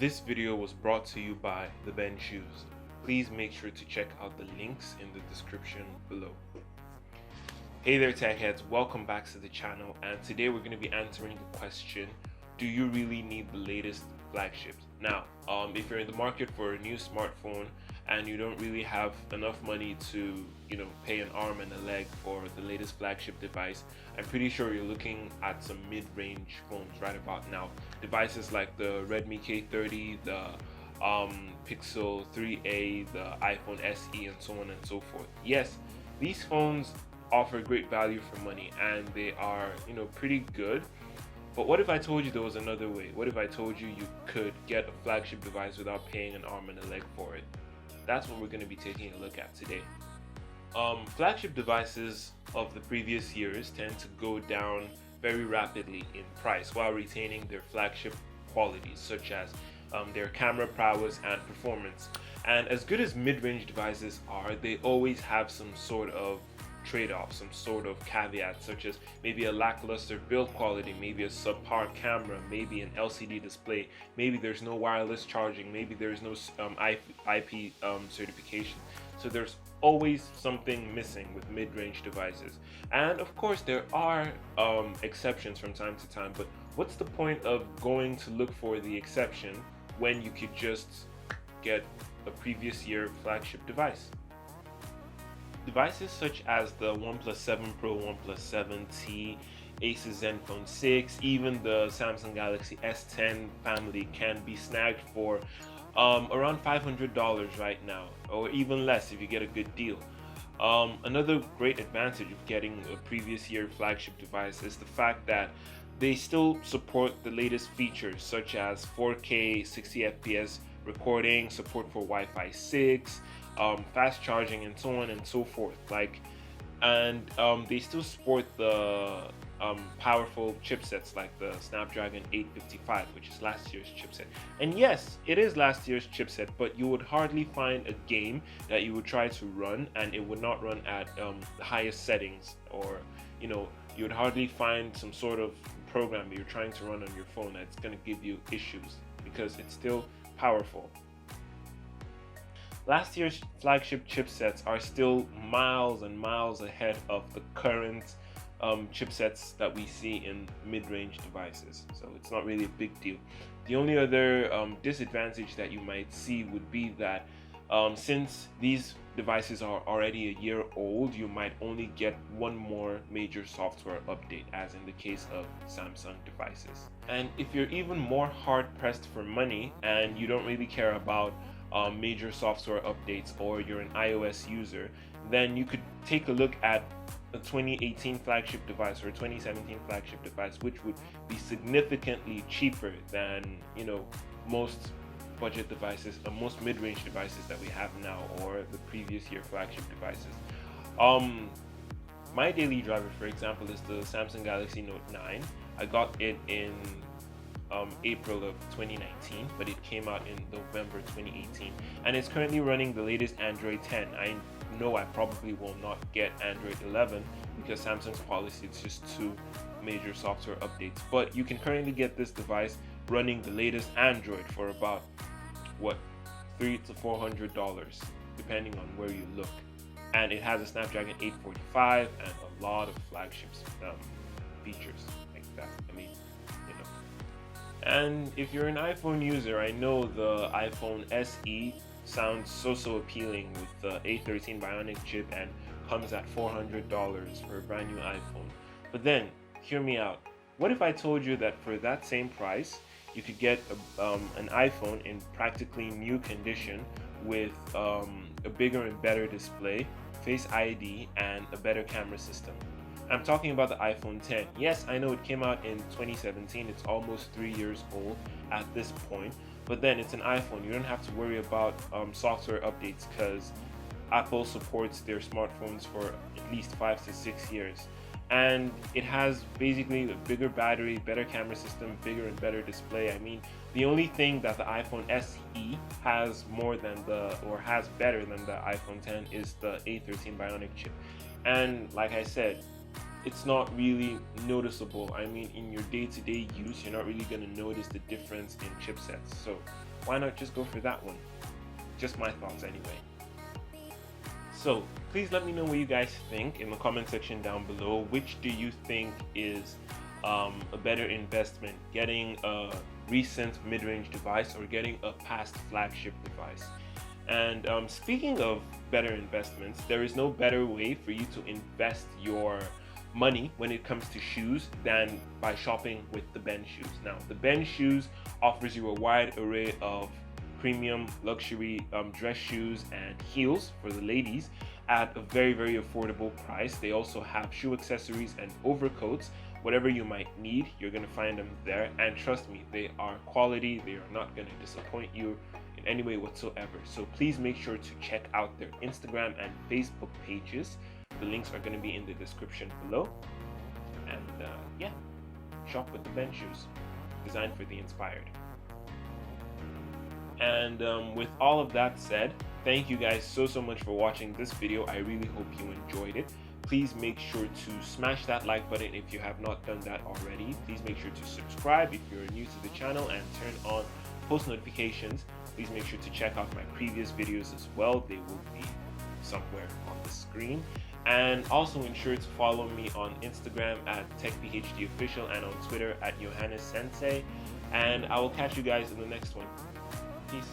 This video was brought to you by The Ben Shoes. Please make sure to check out the links in the description below. Hey there tech heads, welcome back to the channel, and today we're going to be answering the question, do you really need the latest flagships? Now, if you're in the market for a new smartphone and you don't really have enough money to, pay an arm and a leg for the latest flagship device, I'm pretty sure you're looking at some mid-range phones right about now. Devices like the Redmi K30, the Pixel 3a, the iPhone SE, and so on and so forth. Yes, these phones offer great value for money and they are, pretty good. But what if I told you there was another way? What if I told you you could get a flagship device without paying an arm and a leg for it? That's what we're going to be taking a look at today. Flagship devices of the previous years tend to go down very rapidly in price while retaining their flagship qualities, such as their camera prowess and performance. And as good as mid-range devices are, they always have some sort of trade-off, some sort of caveat, such as maybe a lackluster build quality, maybe a subpar camera, maybe an LCD display, maybe there's no wireless charging, maybe there's no IP certification. So there's always something missing with mid-range devices. And of course there are exceptions from time to time, but what's the point of going to look for the exception when you could just get a previous year flagship device? Devices such as the OnePlus 7 Pro, OnePlus 7T, Asus Zenfone 6, even the Samsung Galaxy S10 family can be snagged for around $500 right now, or even less if you get a good deal. Another great advantage of getting a previous year flagship device is the fact that they still support the latest features such as 4K 60 FPS recording, support for Wi-Fi 6, fast charging, and so on and so forth. They still support the powerful chipsets like the Snapdragon 855, which is last year's chipset. And yes, it is last year's chipset, but you would hardly find a game that you would try to run and it would not run at the highest settings, or you would hardly find some sort of program that you're trying to run on your phone that's going to give you issues because it's still powerful. Last year's flagship chipsets are still miles and miles ahead of the current chipsets that we see in mid-range devices, so it's not really a big deal. The only other disadvantage that you might see would be that since these devices are already a year old, you might only get one more major software update, as in the case of Samsung devices. And if you're even more hard-pressed for money and you don't really care about major software updates, or you're an iOS user, then you could take a look at a 2018 flagship device or a 2017 flagship device, which would be significantly cheaper than most budget devices, most mid-range devices that we have now, or the previous year flagship devices. My daily driver, for example, is the Samsung Galaxy Note 9. I got it in April of 2019, but it came out in November 2018, and it's currently running the latest Android 10. I know I probably will not get Android 11 because Samsung's policy is just 2 major software updates, but you can currently get this device running the latest Android for about $300 to $400 depending on where you look, and it has a Snapdragon 845 and a lot of flagships features like that. And if you're an iPhone user, I know the iPhone SE sounds so appealing with the A13 Bionic chip and comes at $400 for a brand new iPhone. But then, hear me out. What if I told you that for that same price, you could get an iPhone in practically new condition with a bigger and better display, Face ID, and a better camera system? I'm talking about the iPhone 10. Yes, I know it came out in 2017. It's almost 3 years old at this point. But then it's an iPhone. You don't have to worry about software updates because Apple supports their smartphones for at least 5 to 6 years. And it has basically a bigger battery, better camera system, bigger and better display. The only thing that the iPhone SE has has better than the iPhone 10 is the A13 Bionic chip. And like I said, it's not really noticeable. In your day-to-day use, you're not really going to notice the difference in chipsets. So why not just go for that one? Just my thoughts anyway. So please let me know what you guys think in the comment section down below. Which do you think is a better investment, getting a recent mid-range device or getting a past flagship device? And speaking of better investments, there is no better way for you to invest your money when it comes to shoes than by shopping with the Ben Shoes. Now, the Ben Shoes offers you a wide array of premium luxury dress shoes and heels for the ladies at a very affordable price. They also have shoe accessories and overcoats. Whatever you might need, you're going to find them there, and trust me, they are quality. They are not going to disappoint you in any way whatsoever. So please make sure to check out their Instagram and Facebook pages. The links are going to be in the description below. And yeah, shop with the Ben Shoes, designed for the inspired. And with all of that said, thank you guys so much for watching this video. I really hope you enjoyed it. Please make sure to smash that like button if you have not done that already. Please make sure to subscribe if you're new to the channel and turn on post notifications. Please make sure to check out my previous videos as well. They will be somewhere on the screen. And also ensure to follow me on Instagram at TechPHDOfficial and on Twitter at JohannesSensei. And I will catch you guys in the next one. Peace.